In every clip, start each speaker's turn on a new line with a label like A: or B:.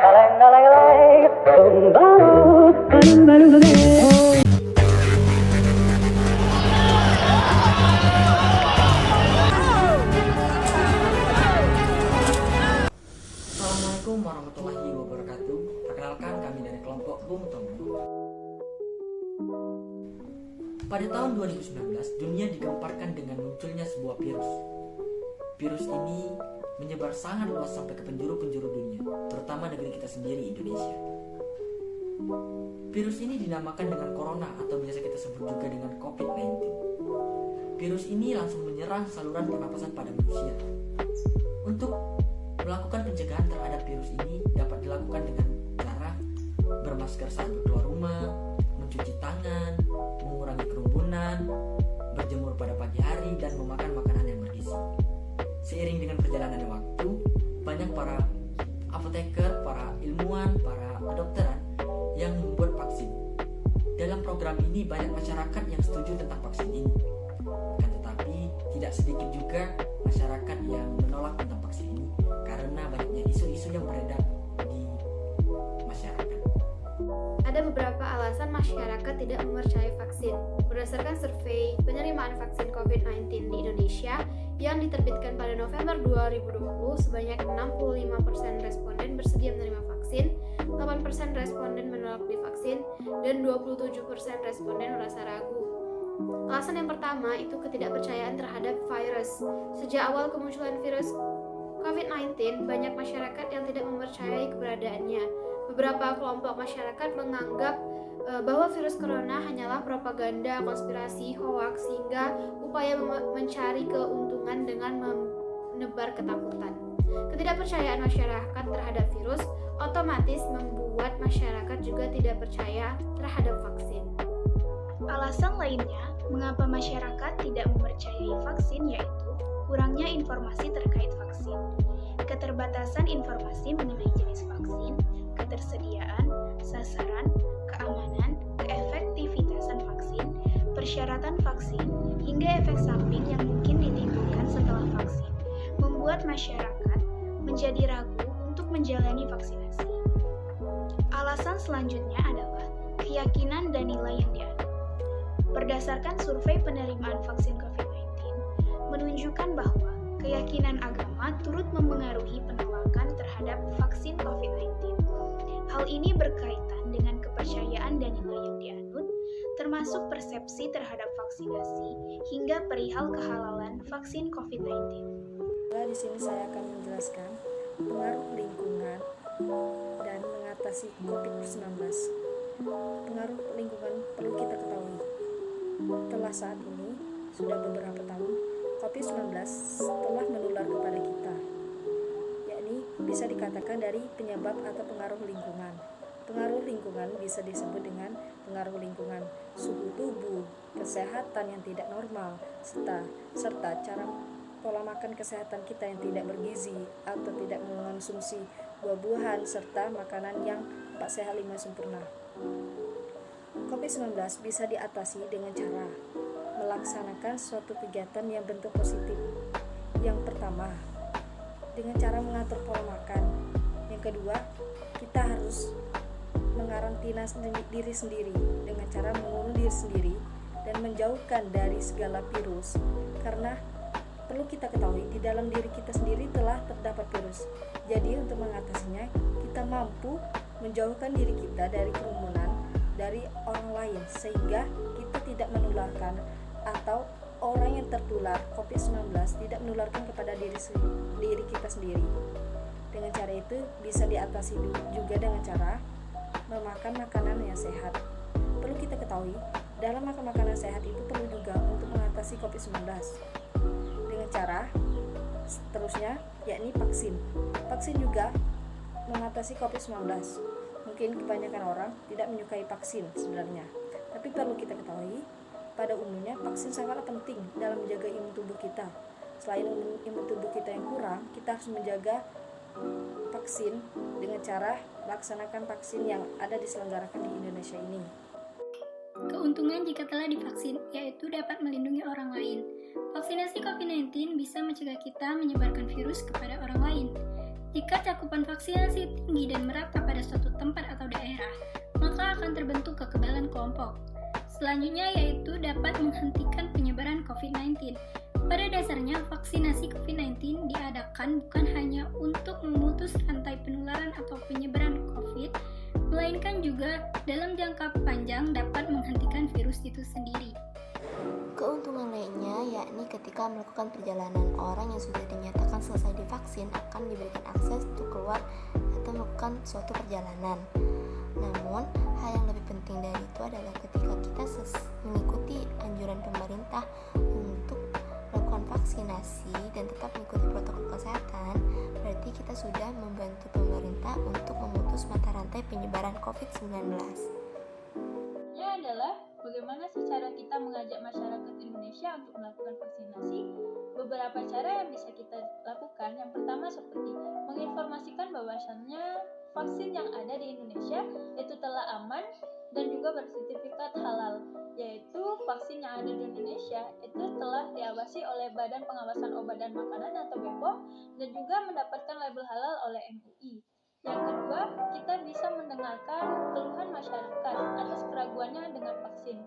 A: Assalamualaikum warahmatullahi wabarakatuh. Perkenalkan, kami dari kelompok Bung Tomo. Pada tahun 2019, dunia digemparkan dengan munculnya sebuah virus. Virus ini menyebar sangat luas sampai ke penjuru-penjuru dunia, terutama negeri kita sendiri, Indonesia. Virus ini dinamakan dengan corona atau biasa kita sebut juga dengan COVID-19. Virus ini langsung menyerang saluran pernapasan pada manusia. Untuk melakukan pencegahan terhadap virus ini dapat dilakukan dengan cara bermasker saat keluar rumah, mencuci tangan, mengurangi kerumunan, berjemur pada pagi hari, dan memakan makanan yang bergizi. Seiring dengan perjalanan waktu, banyak para apoteker, para ilmuwan, para kedokteran yang membuat vaksin. Dalam program ini banyak masyarakat yang setuju tentang vaksin ini. Akan tetapi tidak sedikit juga masyarakat yang menolak tentang vaksin ini karena banyaknya isu-isu yang beredar di masyarakat.
B: Ada beberapa alasan masyarakat tidak mempercayai vaksin. Berdasarkan survei penerimaan vaksin COVID-19 di Indonesia yang diterbitkan pada November 2020, sebanyak 65% responden bersedia menerima vaksin, 8% responden menolak divaksin, dan 27% responden merasa ragu. Alasan yang pertama itu ketidakpercayaan terhadap virus. Sejak awal kemunculan virus COVID-19, banyak masyarakat yang tidak mempercayai keberadaannya. Beberapa kelompok masyarakat menganggap bahwa virus corona hanyalah propaganda, konspirasi, hoaks, hingga upaya mencari keuntungan dengan menebar ketakutan. Ketidakpercayaan masyarakat terhadap virus otomatis membuat masyarakat juga tidak percaya terhadap vaksin.
C: Alasan lainnya mengapa masyarakat tidak mempercayai vaksin yaitu kurangnya informasi terkait vaksin, keterbatasan informasi mengenai jenis vaksin, ketersediaan, sasaran, keamanan, keefektivitasan vaksin, persyaratan vaksin, hingga efek samping yang mungkin ditimbulkan setelah vaksin, membuat masyarakat menjadi ragu untuk menjalani vaksinasi. Alasan selanjutnya adalah keyakinan dan nilai yang dianut. Berdasarkan survei penerimaan vaksin COVID-19, menunjukkan bahwa keyakinan agama turut mempengaruhi penolakan terhadap vaksin COVID-19. Hal ini berkaitan dengan kepercayaan dan nilai yang dianut, termasuk persepsi terhadap vaksinasi hingga perihal kehalalan vaksin COVID-19.
D: Di sini saya akan menjelaskan pengaruh lingkungan dan mengatasi COVID-19. Pengaruh lingkungan perlu kita ketahui. Telah saat ini sudah beberapa tahun COVID-19 telah menular kepada kita, yakni bisa dikatakan dari penyebab atau pengaruh lingkungan. Pengaruh lingkungan bisa disebut dengan pengaruh lingkungan suhu tubuh, kesehatan yang tidak normal, serta cara pola makan kesehatan kita yang tidak bergizi atau tidak mengonsumsi buah-buahan serta makanan yang 4 sehat 5 sempurna. COVID-19 bisa diatasi dengan cara melaksanakan suatu kegiatan yang bentuk positif. Yang pertama, dengan cara mengatur pola makan. Yang kedua, kita harus mengarantina diri sendiri dengan cara mengurung diri sendiri dan menjauhkan dari segala virus. Karena perlu kita ketahui di dalam diri kita sendiri telah terdapat virus. Jadi untuk mengatasinya, kita mampu menjauhkan diri kita dari kerumunan, dari orang lain, sehingga kita tidak menularkan atau orang yang tertular COVID-19 tidak menularkan kepada diri kita sendiri. Dengan cara itu bisa diatasi juga dengan cara memakan makanan yang sehat. Perlu kita ketahui, dalam makan makanan sehat itu perlu juga untuk mengatasi COVID-19. Dengan cara seterusnya, yakni vaksin. Vaksin juga mengatasi COVID-19. Mungkin kebanyakan orang tidak menyukai vaksin sebenarnya, tapi perlu kita ketahui, pada umumnya vaksin sangatlah penting dalam menjaga imun tubuh kita. Selain imun tubuh kita yang kurang, kita harus menjaga vaksin dengan cara melaksanakan vaksin yang ada diselenggarakan di Indonesia ini.
E: Keuntungan jika telah divaksin, yaitu dapat melindungi orang lain. Vaksinasi COVID-19 bisa mencegah kita menyebarkan virus kepada orang lain. Jika cakupan vaksinasi tinggi dan merata pada suatu tempat atau daerah, maka akan terbentuk kekebalan kelompok. Selanjutnya yaitu dapat menghentikan penyebaran COVID-19. Pada dasarnya, vaksinasi COVID-19 diadakan bukan hanya untuk memutus rantai penularan atau penyebaran COVID, melainkan juga dalam jangka panjang dapat menghentikan virus itu sendiri.
F: Keuntungan lainnya yakni ketika melakukan perjalanan, orang yang sudah dinyatakan selesai divaksin akan diberikan akses untuk keluar atau melakukan suatu perjalanan. Namun, hal yang lebih penting dari itu adalah ketika kita mengikuti anjuran pemerintah untuk melakukan vaksinasi dan tetap mengikuti protokol kesehatan, berarti kita sudah membantu pemerintah untuk memutus mata rantai penyebaran COVID-19.
G: Ya adalah bagaimana sih cara kita mengajak masyarakat Indonesia untuk melakukan vaksinasi? Beberapa cara yang bisa kita lakukan. Yang pertama seperti menginformasikan bahwasannya vaksin yang ada di Indonesia itu telah aman dan juga bersertifikat halal, yaitu vaksin yang ada di Indonesia itu telah diawasi oleh Badan Pengawasan Obat dan Makanan atau BPOM dan juga mendapatkan label halal oleh MUI. Yang kedua, kita bisa mendengarkan keluhan masyarakat atas keraguannya dengan vaksin.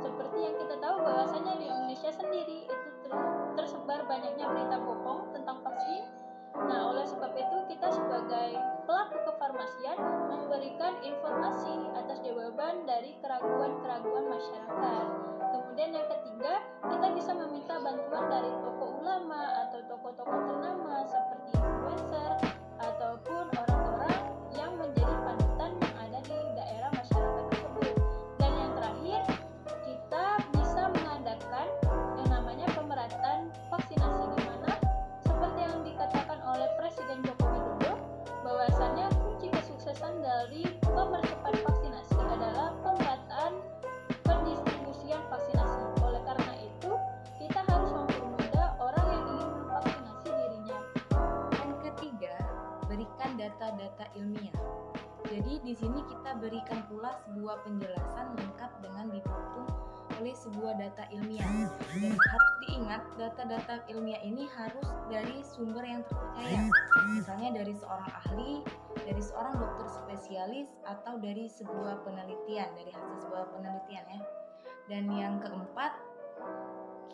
G: Seperti yang kita tahu bahwasanya di Indonesia sendiri itu tersebar banyaknya berita bohong tentang vaksin. Nah, oleh sebab itu kita sebagai pelaku kefarmasian memberikan informasi atas jawaban dari keraguan-keraguan masyarakat. Kemudian yang ketiga, kita bisa meminta bantuan dari tokoh ulama atau tokoh-tokoh ternama seperti influencer ataupun orang-orang yang menjadi panutan yang ada di daerah masyarakat tersebut. Dan yang terakhir, kita bisa mengadakan yang namanya pemerataan vaksinasi, di mana seperti yang dikatakan oleh Presiden Joko Widodo bahwasannya kunci kesuksesan dari pemercepat vaksinasi adalah pemerataan pendistribusian vaksinasi. Oleh karena itu, kita harus mempermudah orang yang ingin memvaksinasi dirinya.
H: Yang ketiga, berikan data-data ilmiah. Jadi di sini kita berikan pula sebuah penjelasan lengkap dengan didukung oleh sebuah data ilmiah. Dan harus diingat, data-data ilmiah ini harus dari sumber yang terpercaya. Misalnya dari seorang ahli, dari seorang dokter spesialis, atau dari sebuah penelitian, dari hasil sebuah penelitian ya. Dan yang keempat,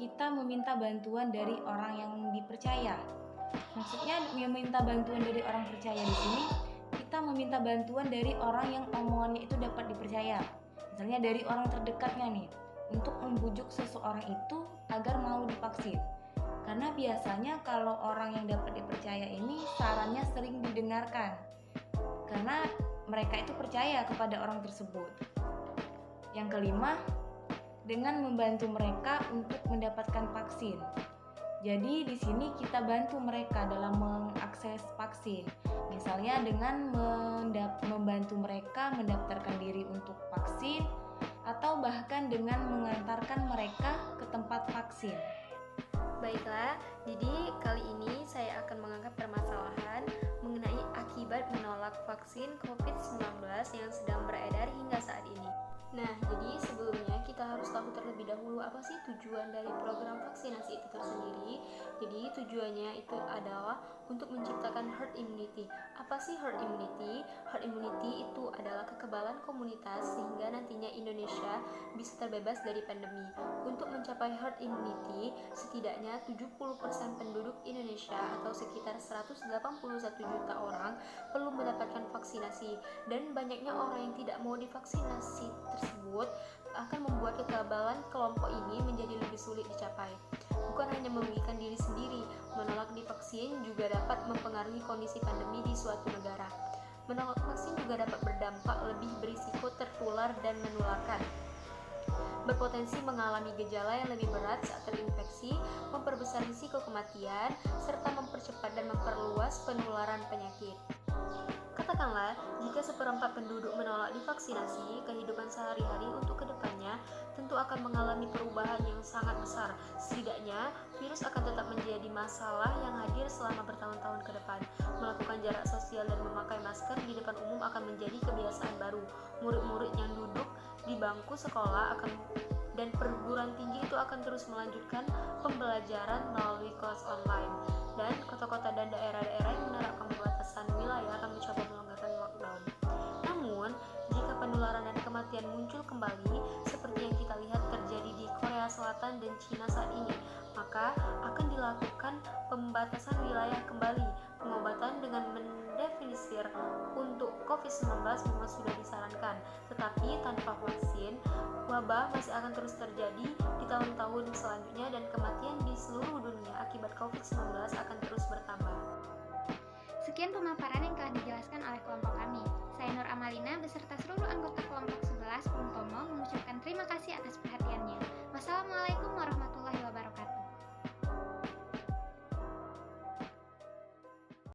H: kita meminta bantuan dari orang yang dipercaya. Maksudnya meminta bantuan dari orang percaya di sini, kita meminta bantuan dari orang yang omongannya itu dapat dipercaya. Misalnya dari orang terdekatnya nih, untuk membujuk seseorang itu agar mau divaksin. Karena biasanya kalau orang yang dapat dipercaya ini sarannya sering didengarkan. Karena mereka itu percaya kepada orang tersebut. Yang kelima, dengan membantu mereka untuk mendapatkan vaksin. Jadi di sini kita bantu mereka dalam mengakses vaksin. Misalnya dengan membantu mereka mendaftarkan diri untuk vaksin, atau bahkan dengan mengantarkan mereka ke tempat vaksin.
B: Baiklah, jadi kali ini saya akan mengangkat permasalahan mengenai akibat menolak vaksin COVID-19 yang sedang beredar hingga saat ini. Nah, jadi sebelumnya kita harus tahu terlebih dahulu apa sih tujuan dari program vaksinasi itu tersendiri. Jadi tujuannya itu adalah untuk menciptakan herd immunity. Apa sih herd immunity? Herd immunity itu adalah kekebalan komunitas sehingga nantinya Indonesia bisa terbebas dari pandemi. Untuk mencapai herd immunity, setidaknya 70% penduduk Indonesia atau sekitar 181 juta orang perlu mendapatkan vaksinasi, dan banyaknya orang yang tidak mau divaksinasi tersebut akan membuat kekebalan kelompok ini menjadi lebih sulit dicapai. Bukan hanya merugikan diri sendiri, menolak divaksin juga dapat mempengaruhi kondisi pandemi di suatu negara. Menolak vaksin juga dapat berdampak lebih berisiko tertular dan menularkan, berpotensi mengalami gejala yang lebih berat saat terinfeksi, memperbesar risiko kematian, serta mempercepat dan memperluas penularan penyakit. Katakanlah, jika seperempat penduduk menolak divaksinasi, kehidupan sehari-hari untuk kedepannya tentu akan mengalami perubahan yang sangat besar. Setidaknya, virus akan tetap menjadi masalah yang hadir selama bertahun-tahun ke depan. Melakukan jarak sosial dan memakai masker di depan umum akan menjadi kebiasaan baru. Murid-murid yang duduk di bangku sekolah dan perguruan tinggi itu akan terus melanjutkan pembelajaran melalui kelas online. Dan kota-kota dan daerah-daerah yang menerapkan pembatasan Selatan dan Cina saat ini, maka akan dilakukan pembatasan wilayah kembali. Pengobatan dengan mendefinisir untuk COVID-19 memang sudah disarankan, tetapi tanpa vaksin, wabah masih akan terus terjadi di tahun-tahun selanjutnya dan kematian di seluruh dunia akibat COVID-19 akan terus bertambah.
I: Sekian pemaparan yang telah dijelaskan oleh kelompok kami. Saya Nur Amalia